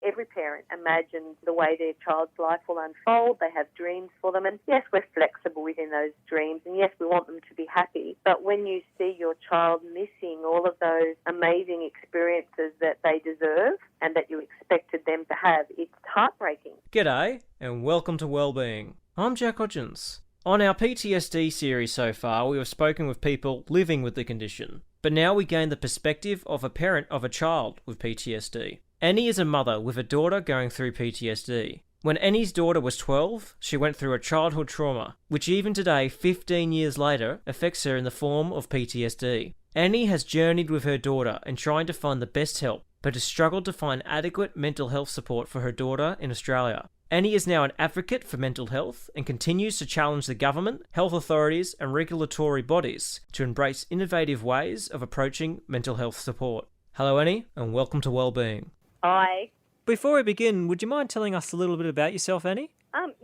every parent imagines the way their child's life will unfold. They have dreams for them. And yes, we're flexible within those dreams. And yes, we want them to be happy. But when you see your child missing all of those amazing experiences that they deserve and that you expected them to have, it's heartbreaking. G'day, and welcome to Wellbeing. I'm Jack Hodgins. On our PTSD series so far, we have spoken with people living with the condition. But now we gain the perspective of a parent of a child with PTSD. Annie is a mother with a daughter going through PTSD. When Annie's daughter was 12, she went through a childhood trauma, which even today, 15 years later, affects her in the form of PTSD. Annie has journeyed with her daughter in trying to find the best help, but has struggled to find adequate mental health support for her daughter in Australia. Annie is now an advocate for mental health and continues to challenge the government, health authorities and regulatory bodies to embrace innovative ways of approaching mental health support. Hello Annie, and welcome to Wellbeing. Hi. Before we begin, would you mind telling us a little bit about yourself, Annie?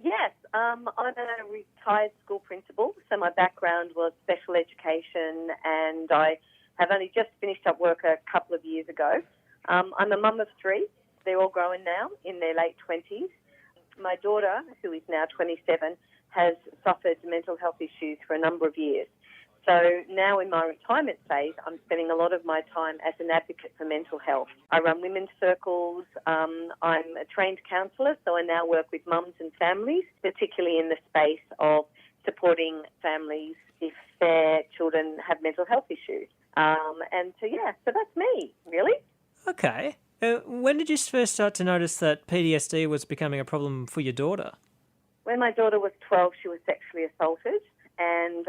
Yes. I'm a retired school principal, so my background was special education, and I have only just finished up work a couple of years ago. I'm a mum of three. They're all growing now, in their late 20s. My daughter, who is now 27, has suffered mental health issues for a number of years. So now in my retirement phase, I'm spending a lot of my time as an advocate for mental health. I run women's circles. I'm a trained counsellor, so I now work with mums and families, particularly in the space of supporting families if their children have mental health issues. So that's me, really. Okay. When did you first start to notice that PTSD was becoming a problem for your daughter? When my daughter was 12, she was sexually assaulted, and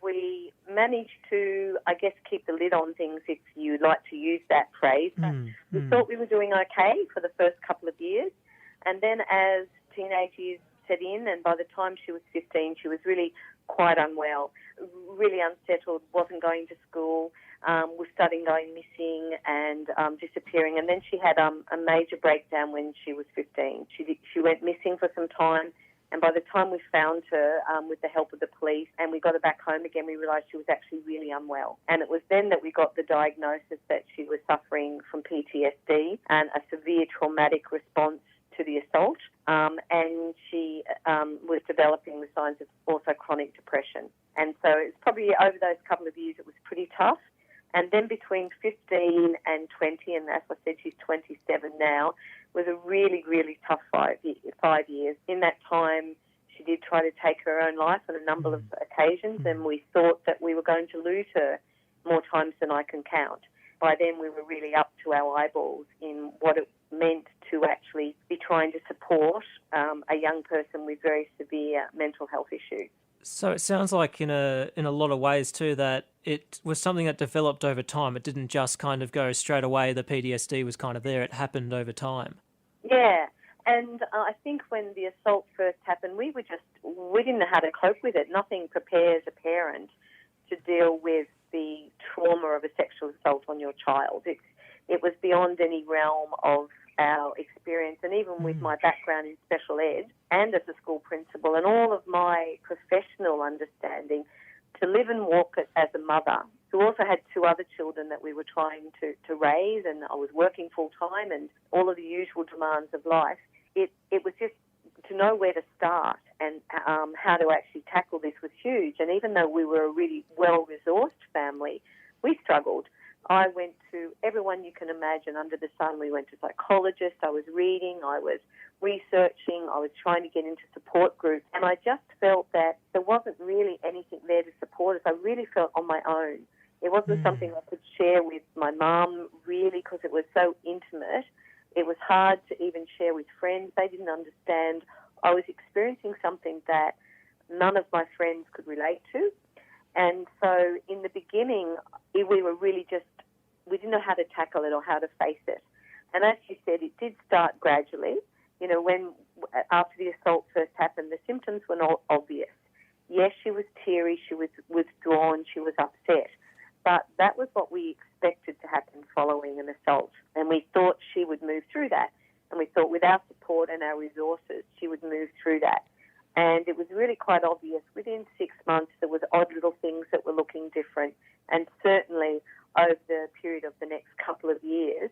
we managed to, keep the lid on things, if you like to use that phrase. We thought we were doing okay for the first couple of years, and then as teenage years set in, and by the time she was 15, she was really quite unwell, really unsettled, wasn't going to school, was starting going missing and disappearing. And then she had a major breakdown when she was 15. She went missing for some time, and by the time we found her with the help of the police and we got her back home again, we realised she was actually really unwell. And it was then that we got the diagnosis that she was suffering from PTSD and a severe traumatic response to the assault, and she was developing the signs of also chronic depression. And so it's probably over those couple of years it was pretty tough. And then between 15 and 20, and as I said, she's 27 now, was a really, really tough 5 years. In that time, she did try to take her own life on a number of occasions, and we thought that we were going to lose her more times than I can count. By then, we were really up to our eyeballs in what it meant to actually be trying to support a young person with very severe mental health issues. So it sounds like in a lot of ways too that it was something that developed over time. It didn't just kind of go straight away. The PTSD was kind of there. It happened over time. Yeah, and I think when the assault first happened, we didn't know how to cope with it. Nothing prepares a parent to deal with the trauma of a sexual assault on your child. It was beyond any realm of our experience, and even with my background in special ed and as a school principal and all of my professional understanding, to live and walk it as a mother who also had two other children that we were trying to raise, and I was working full-time and all of the usual demands of life, it was just to know where to start and how to actually tackle this was huge. And even though we were a really well-resourced family, we struggled. I went to everyone you can imagine under the sun. We went to psychologists, I was reading, I was researching, I was trying to get into support groups, and I just felt that there wasn't really anything there to support us. I really felt on my own. It wasn't something I could share with my mum, really, because it was so intimate. It was hard to even share with friends. They didn't understand. I was experiencing something that none of my friends could relate to. And so in the beginning, we were really we didn't know how to tackle it or how to face it. And as you said, it did start gradually. When after the assault first happened, the symptoms were not obvious. Yes, she was teary, she was withdrawn, she was upset. But that was what we expected to happen following an assault. And we thought she would move through that. And we thought with our support and our resources, she would move through that. And it was really quite obvious. Within 6 months, there was odd little things that were looking different. And certainly over the period of the next couple of years,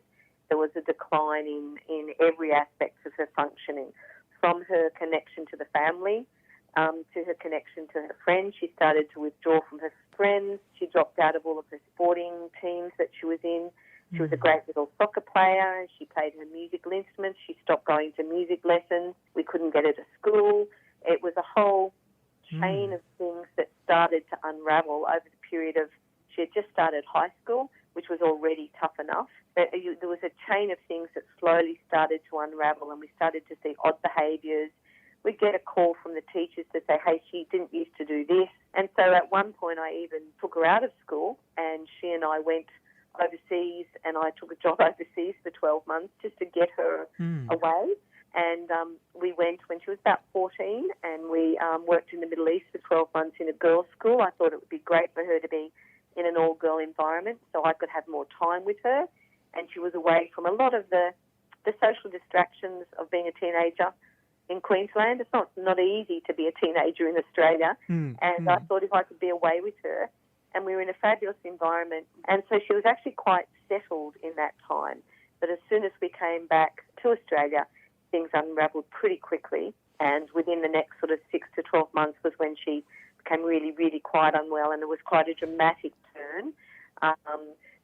there was a decline in every aspect of her functioning, from her connection to the family, to her connection to her friends. She started to withdraw from her friends. She dropped out of all of her sporting teams that she was in. She was a great little soccer player. She played her musical instruments. She stopped going to music lessons. We couldn't get her to school. It was a whole chain of things that started to unravel over the period of, she had just started high school, which was already tough enough. There was a chain of things that slowly started to unravel, and we started to see odd behaviours. We'd get a call from the teachers to say, hey, she didn't used to do this. And so at one point I even took her out of school, and she and I went overseas, and I took a job overseas for 12 months just to get her away. And we went when she was about 14, and we worked in the Middle East for 12 months in a girls' school. I thought it would be great for her to be in an all-girl environment so I could have more time with her. And she was away from a lot of the social distractions of being a teenager in Queensland. It's not easy to be a teenager in Australia. I thought if I could be away with her, and we were in a fabulous environment. And so she was actually quite settled in that time. But as soon as we came back to Australia, things unravelled pretty quickly. And within the next sort of 6 to 12 months was when she became really, really quite unwell. And it was quite a dramatic turn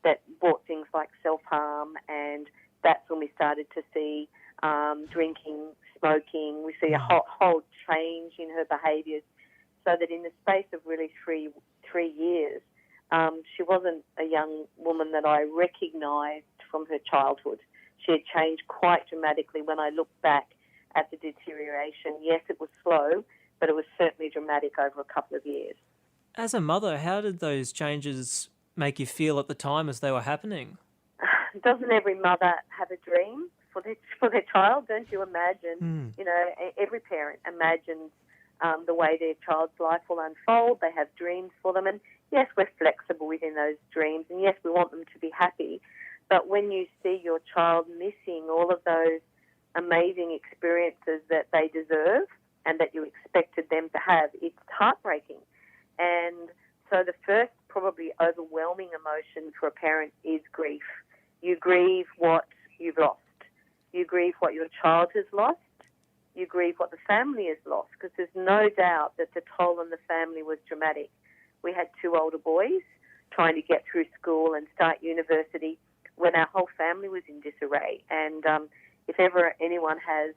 that brought things like self-harm. And that's when we started to see drinking, smoking. We see a whole change in her behaviours, so that in the space of really three years, she wasn't a young woman that I recognised from her childhood. She had changed quite dramatically when I look back at the deterioration. Yes, it was slow, but it was certainly dramatic over a couple of years. As a mother, how did those changes make you feel at the time as they were happening? Doesn't every mother have a dream for their child? Don't you imagine? You know, every parent imagines the way their child's life will unfold. They have dreams for them, and yes, we're flexible within those dreams, and yes, we want them to be happy. But when you see your child missing all of those amazing experiences that they deserve and that you expected them to have, it's heartbreaking. And so the first probably overwhelming emotion for a parent is grief. You grieve what you've lost. You grieve what your child has lost. You grieve what the family has lost, because there's no doubt that the toll on the family was dramatic. We had 2 older boys trying to get through school and start university when our whole family was in disarray. And if ever anyone has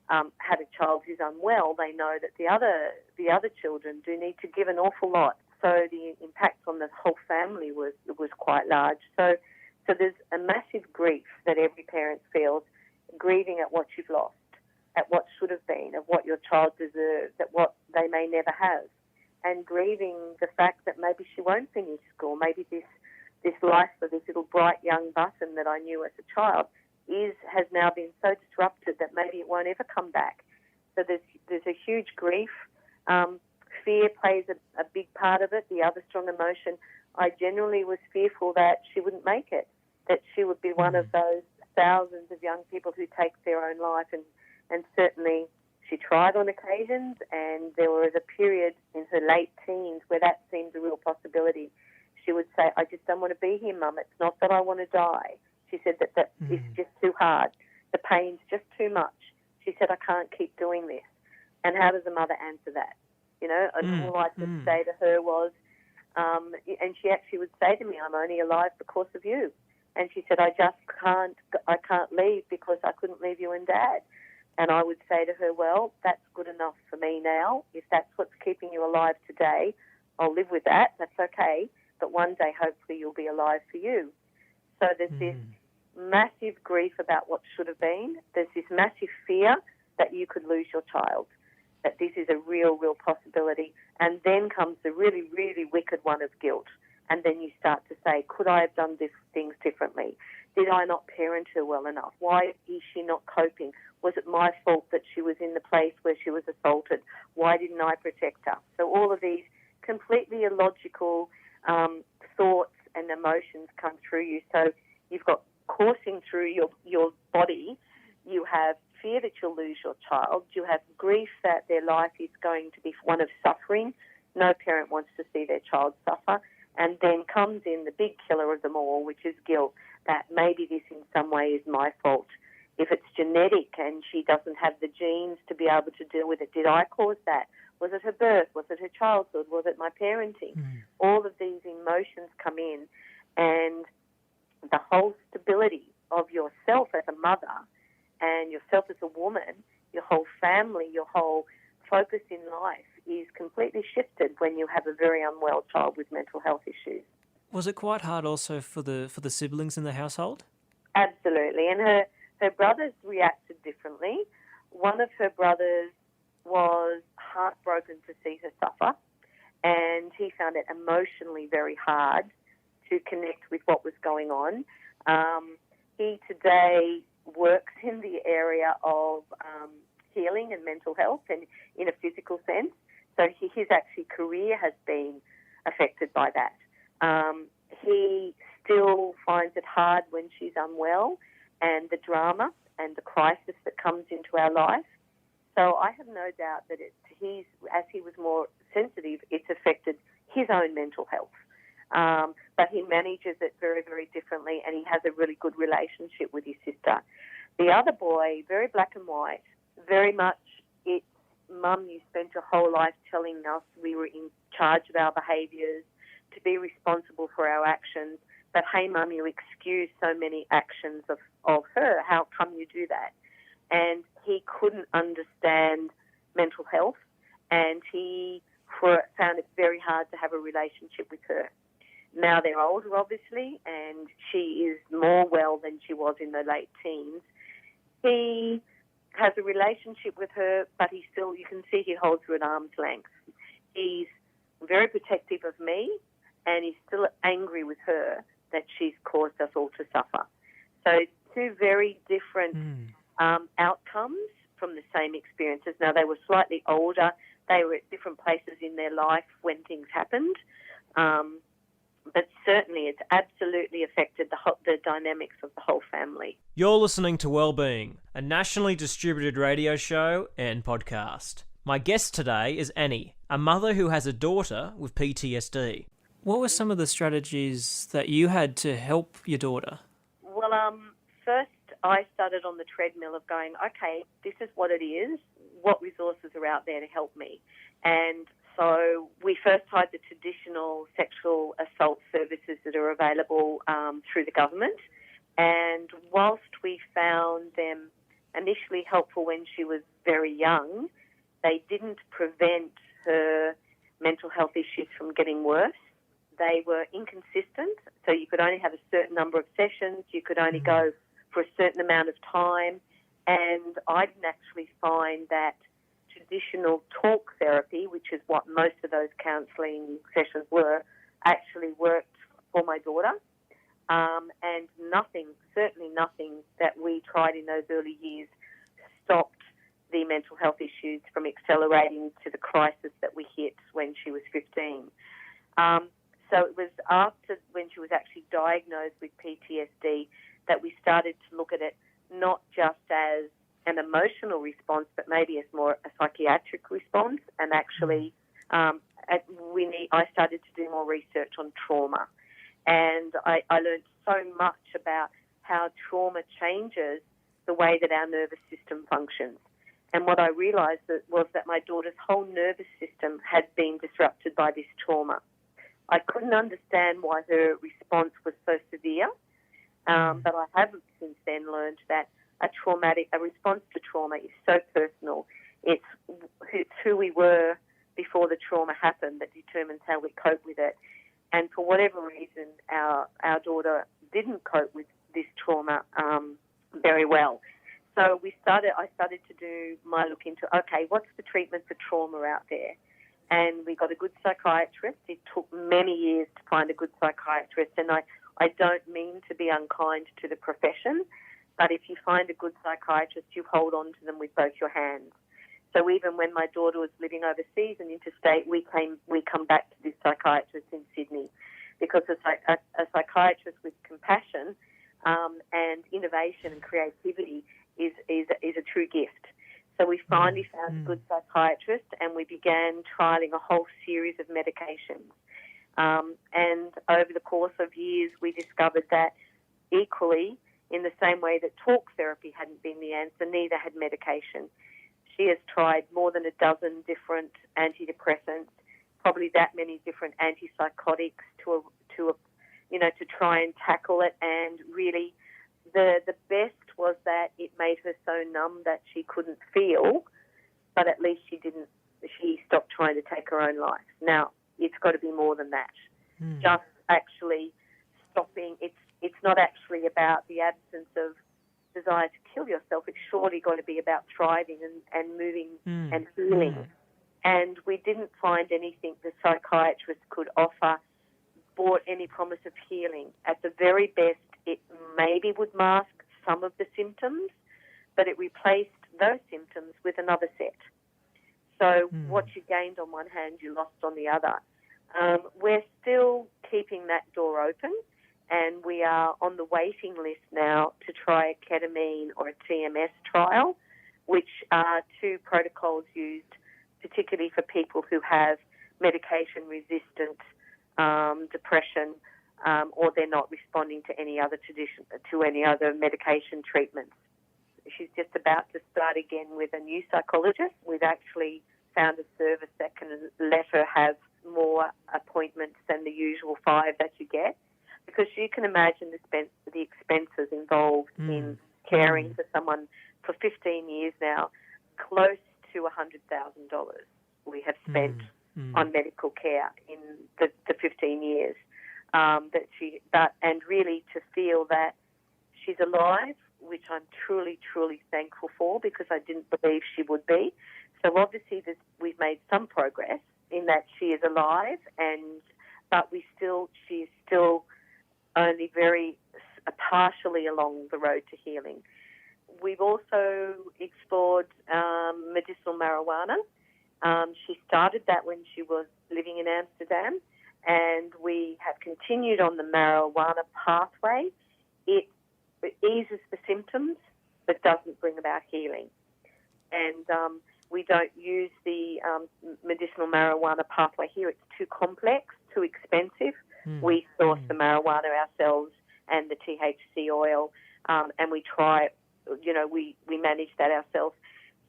had a child who's unwell, they know that the other children do need to give an awful lot. So the impact on the whole family was quite large. So there's a massive grief that every parent feels, grieving at what you've lost, at what should have been, at what your child deserves, at what they may never have, and grieving the fact that maybe she won't finish school, maybe this life for this little bright young button that I knew as a child has now been so disrupted that maybe it won't ever come back. So there's a huge grief. Fear plays a big part of it. The other strong emotion, I generally was fearful that she wouldn't make it, that she would be one of those thousands of young people who take their own life, and certainly she tried on occasions, and there was a period in her late teens where that seemed a real possibility. She would say, I just don't want to be here, Mum. It's not that I want to die. She said that it's just too hard. The pain's just too much. She said, I can't keep doing this. And how does a mother answer that? You know, and all I could say to her was, and she actually would say to me, I'm only alive because of you. And she said, I can't leave because I couldn't leave you and Dad. And I would say to her, well, that's good enough for me now. If that's what's keeping you alive today, I'll live with that. That's okay. But one day, hopefully, you'll be alive for you. So there's this massive grief about what should have been. There's this massive fear that you could lose your child, that this is a real, real possibility. And then comes the really, really wicked one of guilt. And then you start to say, could I have done things differently? Did I not parent her well enough? Why is she not coping? Was it my fault that she was in the place where she was assaulted? Why didn't I protect her? So all of these completely illogical thoughts and emotions come through you. So you've got coursing through your body. You have fear that you'll lose your child. You have grief that their life is going to be one of suffering. No parent wants to see their child suffer. And then comes in the big killer of them all, which is guilt, that maybe this in some way is my fault. If it's genetic and she doesn't have the genes to be able to deal with it, did I cause that? Was it her birth? Was it her childhood? Was it my parenting? All of these emotions come in, and the whole stability of yourself as a mother and yourself as a woman, your whole family, your whole focus in life is completely shifted when you have a very unwell child with mental health issues. Was it quite hard also for the siblings in the household? Absolutely, and her brothers reacted differently. One of her brothers was heartbroken to see her suffer, and he found it emotionally very hard to connect with what was going on. He today works in the area of healing and mental health, and in a physical sense. So his actually career has been affected by that. He still finds it hard when she's unwell, and the drama and the crisis that comes into our life. So I have no doubt that as he was more sensitive, it's affected his own mental health. But he manages it very, very differently, and he has a really good relationship with his sister. The other boy, very black and white, very much it's, Mum, you spent your whole life telling us we were in charge of our behaviours, to be responsible for our actions, but hey, Mum, you excuse so many actions of her. How come you do that? And he couldn't understand mental health, and he found it very hard to have a relationship with her. Now they're older, obviously, and she is more well than she was in the late teens. He has a relationship with her, but he still, you can see he holds her at arm's length. He's very protective of me, and he's still angry with her that she's caused us all to suffer. So two very different outcomes from the same experiences. Now, they were slightly older. They were at different places in their life when things happened. But certainly it's absolutely affected the dynamics of the whole family. You're listening to Wellbeing, a nationally distributed radio show and podcast. My guest today is Annie, a mother who has a daughter with PTSD. What were some of the strategies that you had to help your daughter? Well, first I started on the treadmill of going, okay, this is what it is. What resources are out there to help me? And so we first tried the traditional sexual assault services that are available through the government. And whilst we found them initially helpful when she was very young, they didn't prevent her mental health issues from getting worse. They were inconsistent, so you could only have a certain number of sessions, you could only go for a certain amount of time, and I didn't actually find that traditional talk therapy, which is what most of those counselling sessions were, actually worked for my daughter. And certainly nothing that we tried in those early years stopped the mental health issues from accelerating to the crisis that we hit when she was 15. So it was after when she was actually diagnosed with PTSD that we started to look at it not just as an emotional response, but maybe as more a psychiatric response. And actually, I started to do more research on trauma. And I learned so much about how trauma changes the way that our nervous system functions. And what I realised was that my daughter's whole nervous system had been disrupted by this trauma. I couldn't understand why her response was so severe, but I have since then learned that a response to trauma is so personal. It's who we were before the trauma happened that determines how we cope with it. And for whatever reason, our daughter didn't cope with this trauma very well. So I started to do my look into, okay, what's the treatment for trauma out there? And we got a good psychiatrist. It took many years to find a good psychiatrist, and I don't mean to be unkind to the profession, but if you find a good psychiatrist, you hold on to them with both your hands. So even when my daughter was living overseas and interstate, we come back to this psychiatrist in Sydney, because a psychiatrist with compassion and innovation and creativity is a true gift. So we finally found a good psychiatrist, and we began trialling a whole series of medications. And over the course of years, we discovered that equally, in the same way that talk therapy hadn't been the answer, neither had medication. She has tried more than a dozen different antidepressants, probably that many different antipsychotics to try and tackle it. And really, the best was that it made her so numb that she couldn't feel, but at least she stopped trying to take her own life. Now, it's got to be more than that. Just actually stopping. It's not actually about the absence of desire to kill yourself. It's surely got to be about thriving and moving and healing. And we didn't find anything the psychiatrist could offer brought any promise of healing. At the very best, it maybe would mask some of the symptoms, but it replaced those symptoms with another set. So what you gained on one hand, you lost on the other. We're still keeping that door open, and we are on the waiting list now to try a ketamine or a TMS trial, which are two protocols used particularly for people who have medication-resistant depression, or they're not responding to any other medication treatments. She's just about to start again with a new psychologist. We've actually found a service that can let her have more appointments than the usual 5 that you get, because you can imagine the expenses involved in caring for someone for 15 years now. Close to $100,000 we have spent on medical care in the 15 years and really to feel that she's alive, which I'm truly, truly thankful for, because I didn't believe she would be. So obviously we've made some progress in that she is alive, but she is still only very partially along the road to healing. We've also explored medicinal marijuana. She started that when she was living in Amsterdam, and we have continued on the marijuana pathway. It eases the symptoms but doesn't bring about healing. And we don't use the medicinal marijuana pathway here. It's too complex, too expensive. We source the marijuana ourselves and the THC oil, and we try, we manage that ourselves.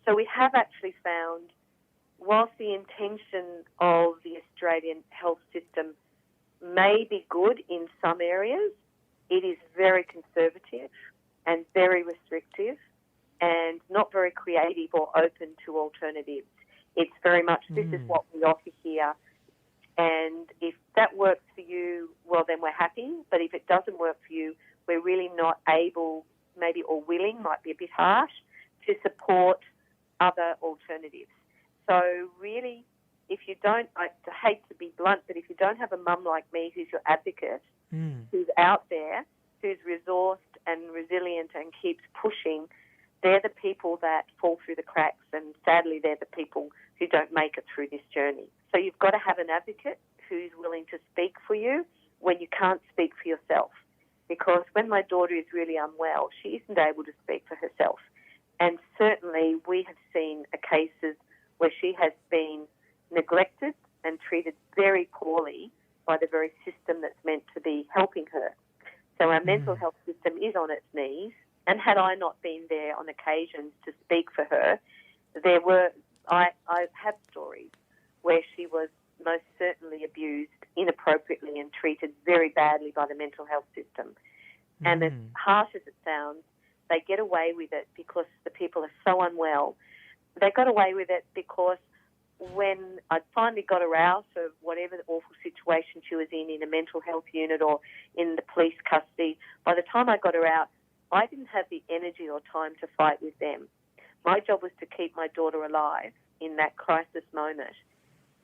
So we have actually found, whilst the intention of the Australian health system may be good in some areas, it is very conservative and very restrictive and not very creative or open to alternatives. It's very much, this is what we offer here, and if that works for you, well, then we're happy. But if it doesn't work for you, we're really not able, maybe, or willing, might be a bit harsh, to support other alternatives. So really, if you don't, I hate to be blunt, but if you don't have a mum like me who's your advocate, who's out there, who's resourced and resilient and keeps pushing, they're the people that fall through the cracks, and sadly they're the people who don't make it through this journey. So you've got to have an advocate who's willing to speak for you when you can't speak for yourself. Because when my daughter is really unwell, she isn't able to speak for herself. And certainly we have seen cases where she has been neglected and treated very poorly by the very system that's meant to be helping her. So our mental health system is on its knees, and had I not been there on occasions to speak for her, I have stories where she was most certainly abused inappropriately and treated very badly by the mental health system. And as harsh as it sounds, they get away with it because the people are so unwell. They got away with it because when I finally got her out of whatever awful situation she was in a mental health unit or in the police custody, by the time I got her out, I didn't have the energy or time to fight with them. My job was to keep my daughter alive in that crisis moment.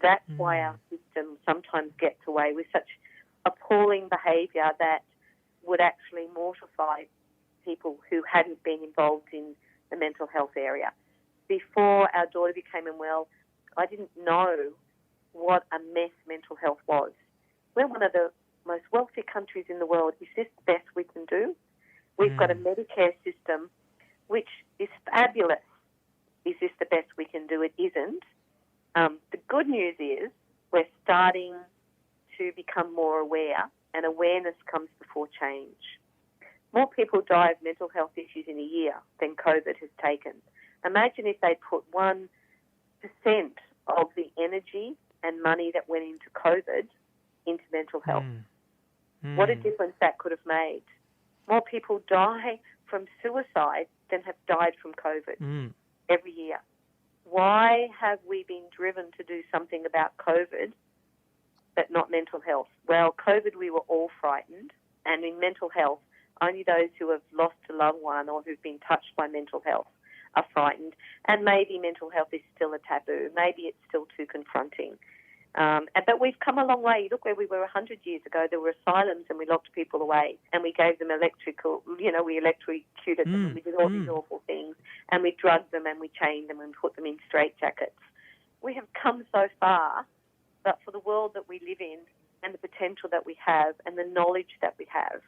That's why our system sometimes gets away with such appalling behaviour that would actually mortify people who hadn't been involved in the mental health area. Before our daughter became unwell, I didn't know what a mess mental health was. We're one of the most wealthy countries in the world. Is this the best we can do? We've got a Medicare system which is fabulous. Is this the best we can do? It isn't. The good news is we're starting to to become more aware, and awareness comes before change. More people die of mental health issues in a year than COVID has taken. Imagine if they put 1% of the energy and money that went into COVID into mental health. What a difference that could have made. More people die from suicide than have died from COVID every year. Why have we been driven to do something about COVID but not mental health? Well, COVID, we were all frightened, and in mental health, only those who have lost a loved one or who've been touched by mental health are frightened, and maybe mental health is still a taboo. Maybe it's still too confronting. But we've come a long way. Look where we were 100 years ago. There were asylums and we locked people away and we gave them we electrocuted them and we did all these awful things, and we drugged them and we chained them and put them in straitjackets. We have come so far, but for the world that we live in and the potential that we have and the knowledge that we have,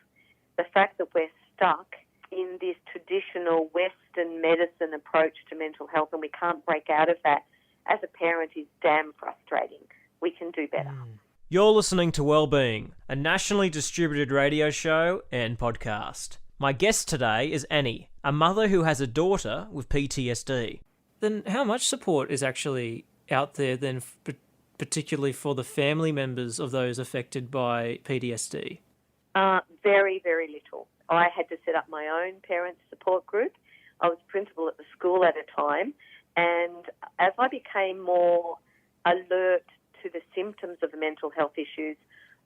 the fact that we're stuck in this traditional Western medicine approach to mental health and we can't break out of that as a parent is damn frustrating. We can do better. You're listening to Wellbeing, a nationally distributed radio show and podcast. My guest today is Annie, a mother who has a daughter with PTSD. Then how much support is actually out there then, particularly for the family members of those affected by PTSD? Very, very little. I had to set up my own parent support group. I was principal at the school at a time, and as I became more alert to the symptoms of the mental health issues,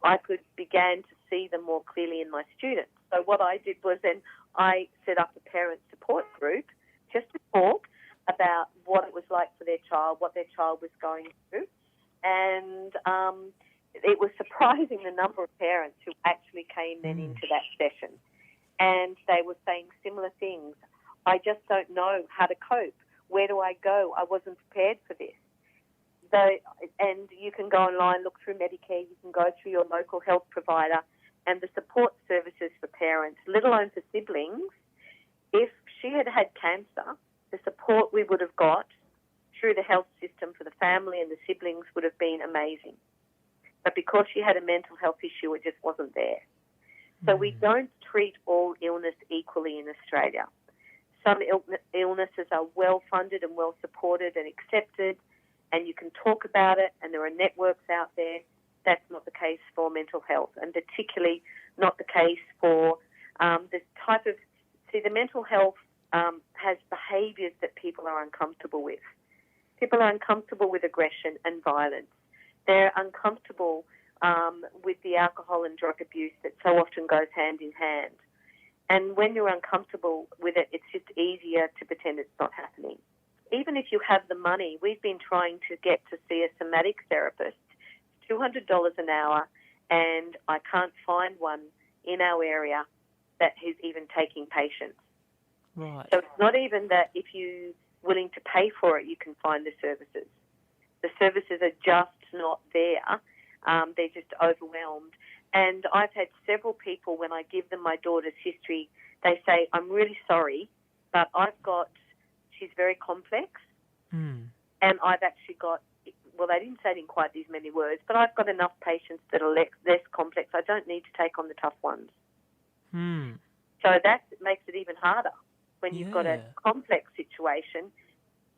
I began to see them more clearly in my students. So what I did was then I set up a parent support group just to talk about what it was like for their child, what their child was going through, and it was surprising the number of parents who actually came then into that session. And they were saying similar things. I just don't know how to cope. Where do I go? I wasn't prepared for this. And you can go online, look through Medicare, you can go through your local health provider, and the support services for parents, let alone for siblings. If she had had cancer, the support we would have got through the health system for the family and the siblings would have been amazing. But because she had a mental health issue, it just wasn't there. So we don't treat all illness equally in Australia. Some illnesses are well funded and well supported and accepted, and you can talk about it, and there are networks out there. That's not the case for mental health, and particularly not the case for the type of... See, the mental health has behaviours that people are uncomfortable with. People are uncomfortable with aggression and violence. They're uncomfortable with the alcohol and drug abuse that so often goes hand in hand. And when you're uncomfortable with it, it's just easier to pretend it's not happening. Even if you have the money, we've been trying to get to see a somatic therapist, $200 an hour, and I can't find one in our area that is even taking patients. Right. So it's not even that if you're willing to pay for it, you can find the services. The services are just not there. They're just overwhelmed. And I've had several people, when I give them my daughter's history, they say, I'm really sorry, but she's very complex, and I've actually got, well, they didn't say it in quite these many words, but I've got enough patients that are less complex. I don't need to take on the tough ones. So that makes it even harder. When you've got a complex situation,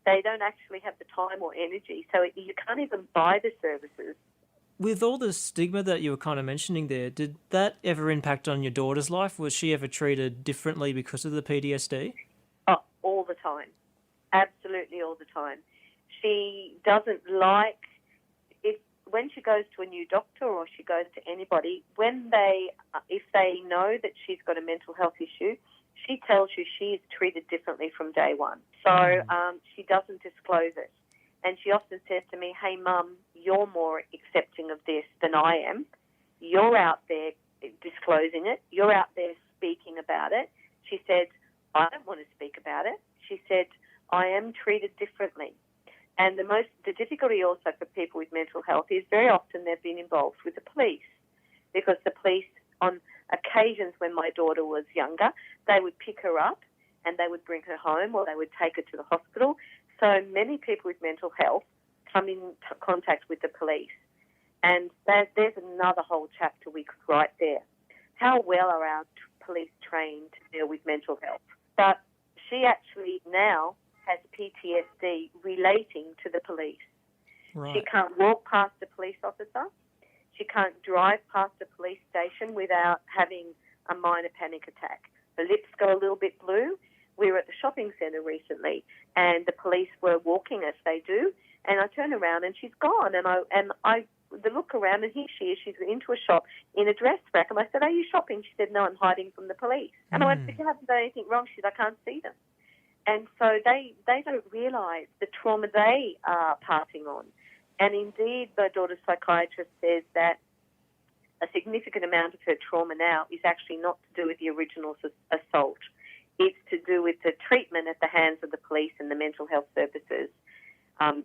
they don't actually have the time or energy, so you can't even buy the services. With all the stigma that you were kind of mentioning there, did that ever impact on your daughter's life? Was she ever treated differently because of the PTSD? Oh, all the time. Absolutely all the time. She doesn't like, when she goes to a new doctor or she goes to anybody, if they know that she's got a mental health issue, she tells you she is treated differently from day one. So she doesn't disclose it. And she often says to me, hey, Mum, you're more accepting of this than I am. You're out there disclosing it. You're out there speaking about it. She said, I don't want to speak about it. She said, I am treated differently. And the difficulty also for people with mental health is very often they've been involved with the police, because the police, on occasions when my daughter was younger, they would pick her up and they would bring her home, or they would take her to the hospital. So many people with mental health come in contact with the police. And there's another whole chapter we could write there. How well are our police trained to deal with mental health? But she actually now has PTSD relating to the police. Right. She can't walk past a police officer. She can't drive past a police station without having a minor panic attack. Her lips go a little bit blue. We were at the shopping centre recently, and the police were walking as they do, and I turn around and she's gone, and I the look around, and here she is. She's into a shop in a dress rack, and I said, "Are you shopping?" She said, "No, I'm hiding from the police." And I went, "But you haven't done anything wrong." She said, "I can't see them." And so they don't realise the trauma they are passing on. And indeed, my daughter's psychiatrist says that a significant amount of her trauma now is actually not to do with the original assault. It's to do with the treatment at the hands of the police and the mental health services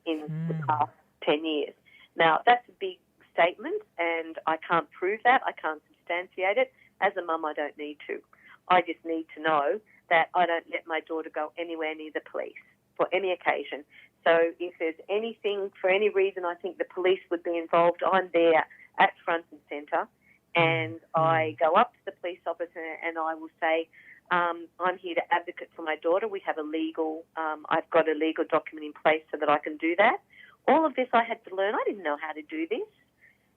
in the past 10 years. Now, that's a big statement, and I can't prove that. I can't substantiate it. As a mum, I don't need to. I just need to know that I don't let my daughter go anywhere near the police for any occasion. So if there's anything, for any reason I think the police would be involved, I'm there at front and centre, and I go up to the police officer and I will say, I'm here to advocate for my daughter. We have I've got a legal document in place so that I can do that. All of this I had to learn. I didn't know how to do this,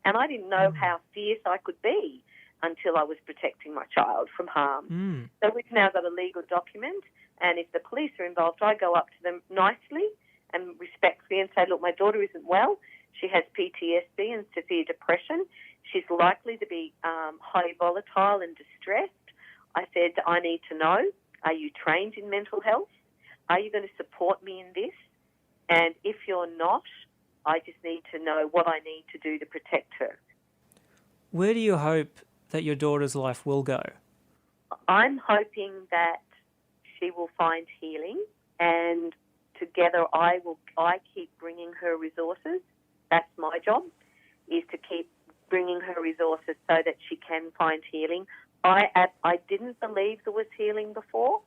and I didn't know how fierce I could be until I was protecting my child from harm. So we've now got a legal document, and if the police are involved, I go up to them nicely and respectfully and say, look, my daughter isn't well. She has PTSD and severe depression. She's likely to be highly volatile and distressed. I said, I need to know, are you trained in mental health? Are you going to support me in this? And if you're not, I just need to know what I need to do to protect her. Where do you hope that your daughter's life will go? I'm hoping that she will find healing, and together I keep bringing her resources. That's my job, is to keep bringing her resources so that she can find healing. I didn't believe there was healing before.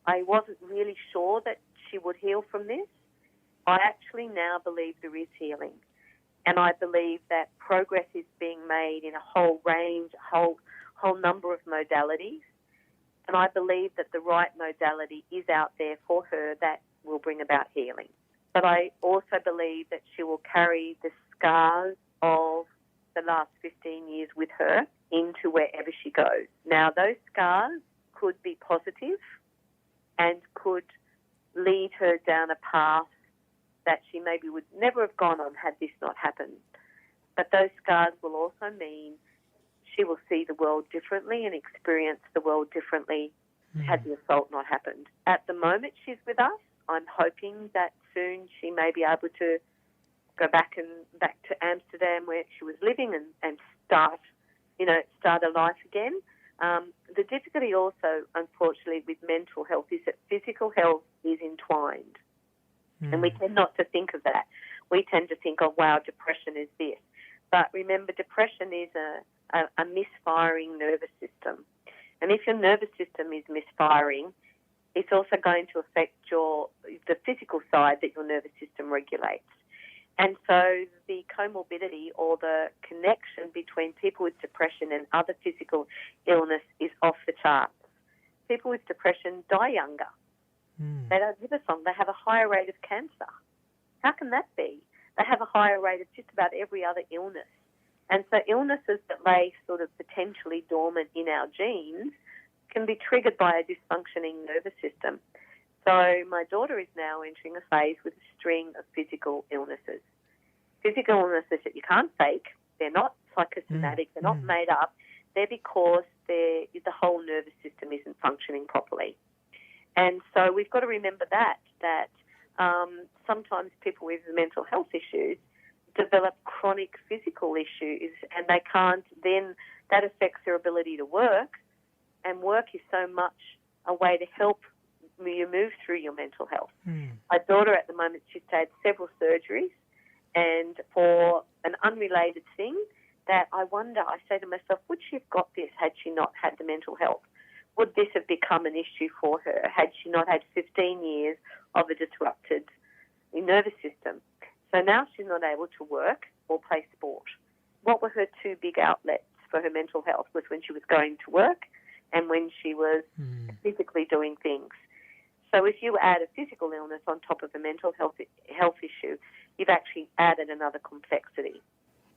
I wasn't really sure that she would heal from this. I actually now believe there is healing. And I believe that progress is being made in a whole range, whole number of modalities. And I believe that the right modality is out there for her that will bring about healing. But I also believe that she will carry the scars of the last 15 years with her into wherever she goes. Now, those scars could be positive and could lead her down a path that she maybe would never have gone on had this not happened. But those scars will also mean she will see the world differently and experience the world differently had the assault not happened. At the moment she's with us, I'm hoping that soon she may be able to go back to Amsterdam where she was living and start a life again. The difficulty also, unfortunately, with mental health is that physical health is entwined. And we tend not to think of that. We tend to think, oh, wow, depression is this. But remember, depression is a misfiring nervous system. And if your nervous system is misfiring, it's also going to affect the physical side that your nervous system regulates. And so the comorbidity or the connection between people with depression and other physical illness is off the charts. People with depression die younger. They don't live as long. They have a higher rate of cancer. How can that be? They have a higher rate of just about every other illness. And so illnesses that lay sort of potentially dormant in our genes can be triggered by a dysfunctioning nervous system. So my daughter is now entering a phase with a string of physical illnesses. Physical illnesses that you can't fake. They're not psychosomatic. They're not made up. They're because the whole nervous system isn't functioning properly. And so we've got to remember that sometimes people with mental health issues develop chronic physical issues, and they can't, then that affects their ability to work, and work is so much a way to help you move through your mental health. My daughter at the moment, she's had several surgeries, and for an unrelated thing that I wonder, I say to myself, would she have got this had she not had the mental health? Would this have become an issue for her had she not had 15 years of a disrupted nervous system? So now she's not able to work or play sport. what were her two big outlets for her mental health? Was when she was going to work and when she was physically doing things. So if you add a physical illness on top of a mental health issue, you've actually added another complexity.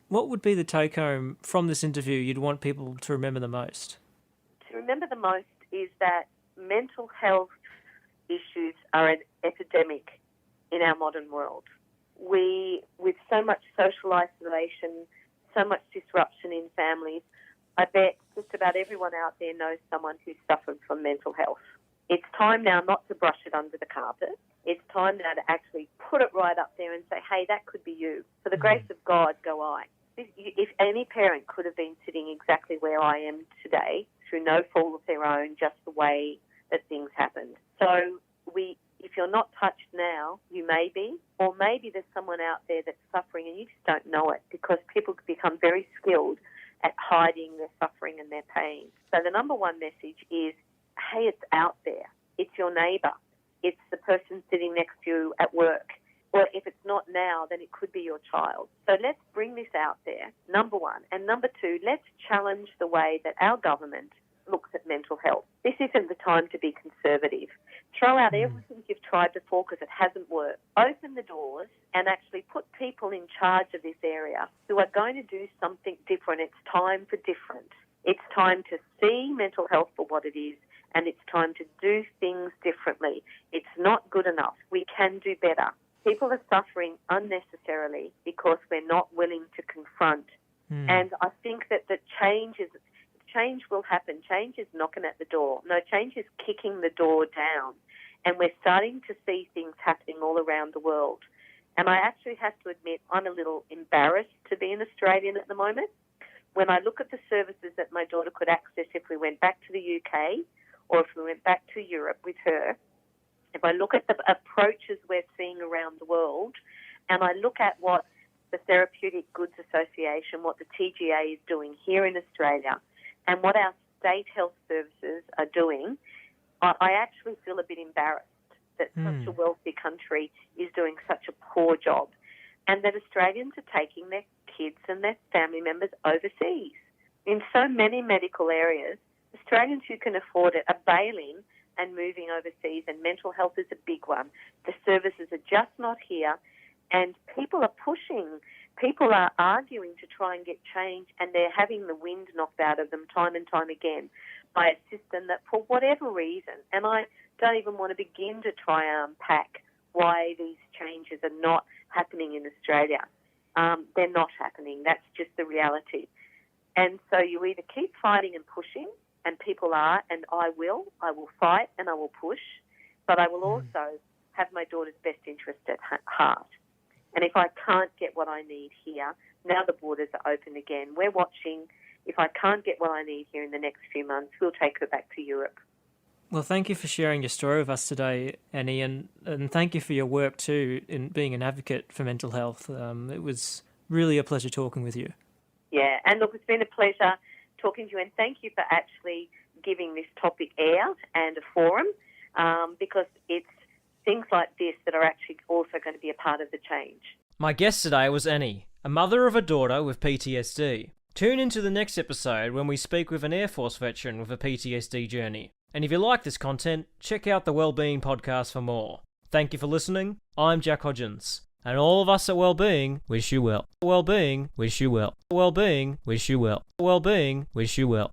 What would be the take-home from this interview you'd want people to remember the most? To remember the most is that mental health issues are an epidemic in our modern world. With so much social isolation, so much disruption in families, I bet just about everyone out there knows someone who's suffered from mental health. It's time now not to brush it under the carpet. It's time now to actually put it right up there and say, hey, that could be you. For the grace of God, go I. If any parent could have been sitting exactly where I am today, through no fault of their own, just the way that things happened. So if you're not touched now, you may be, or maybe there's someone out there that's suffering and you just don't know it, because people become very skilled at hiding their suffering and their pain. So the number one message is, hey, it's out there. It's your neighbour. It's the person sitting next to you at work. Or if it's not now, then it could be your child. So let's bring this out there, number one. And number two, let's challenge the way that our government looks at mental health. This isn't the time to be conservative. Throw out everything you've tried before because it hasn't worked. Open the doors and actually put people in charge of this area who are going to do something different. It's time for different. It's time to see mental health for what it is, and it's time to do things differently. It's not good enough. We can do better. People are suffering unnecessarily because we're not willing to confront. And I think that the change will happen. Change is knocking at the door. No, change is kicking the door down. And we're starting to see things happening all around the world. And I actually have to admit I'm a little embarrassed to be an Australian at the moment. When I look at the services that my daughter could access if we went back to the UK or if we went back to Europe with her, if I look at the approaches we're seeing around the world, and I look at what the Therapeutic Goods Association, what the TGA is doing here in Australia, and what our state health services are doing, I actually feel a bit embarrassed that such a wealthy country is doing such a poor job, and that Australians are taking their kids and their family members overseas. In so many medical areas, Australians who can afford it are bailing and moving overseas, and mental health is a big one. The services are just not here, and people are pushing. People are arguing to try and get change, and they're having the wind knocked out of them time and time again by a system that, for whatever reason, and I don't even want to begin to try and unpack why these changes are not happening in Australia. They're not happening. That's just the reality. And so you either keep fighting and pushing, and people are, and I will fight and I will push, but I will also have my daughter's best interest at heart. And if I can't get what I need here, now the borders are open again. We're watching. If I can't get what I need here in the next few months, we'll take her back to Europe. Well, thank you for sharing your story with us today, Annie, and thank you for your work too in being an advocate for mental health. It was really a pleasure talking with you. Yeah, and look, it's been a pleasure talking to you, and thank you for actually giving this topic air and a forum, because it's things like this that are actually also going to be a part of the change. My guest today was Annie, a mother of a daughter with PTSD. Tune into the next episode when we speak with an Air Force veteran with a PTSD journey. And if you like this content, check out the Wellbeing podcast for more. Thank you for listening. I'm Jack Hodgins, and all of us at Wellbeing wish you well. Wellbeing wish you well. Wellbeing wish you well. Wellbeing wish you well.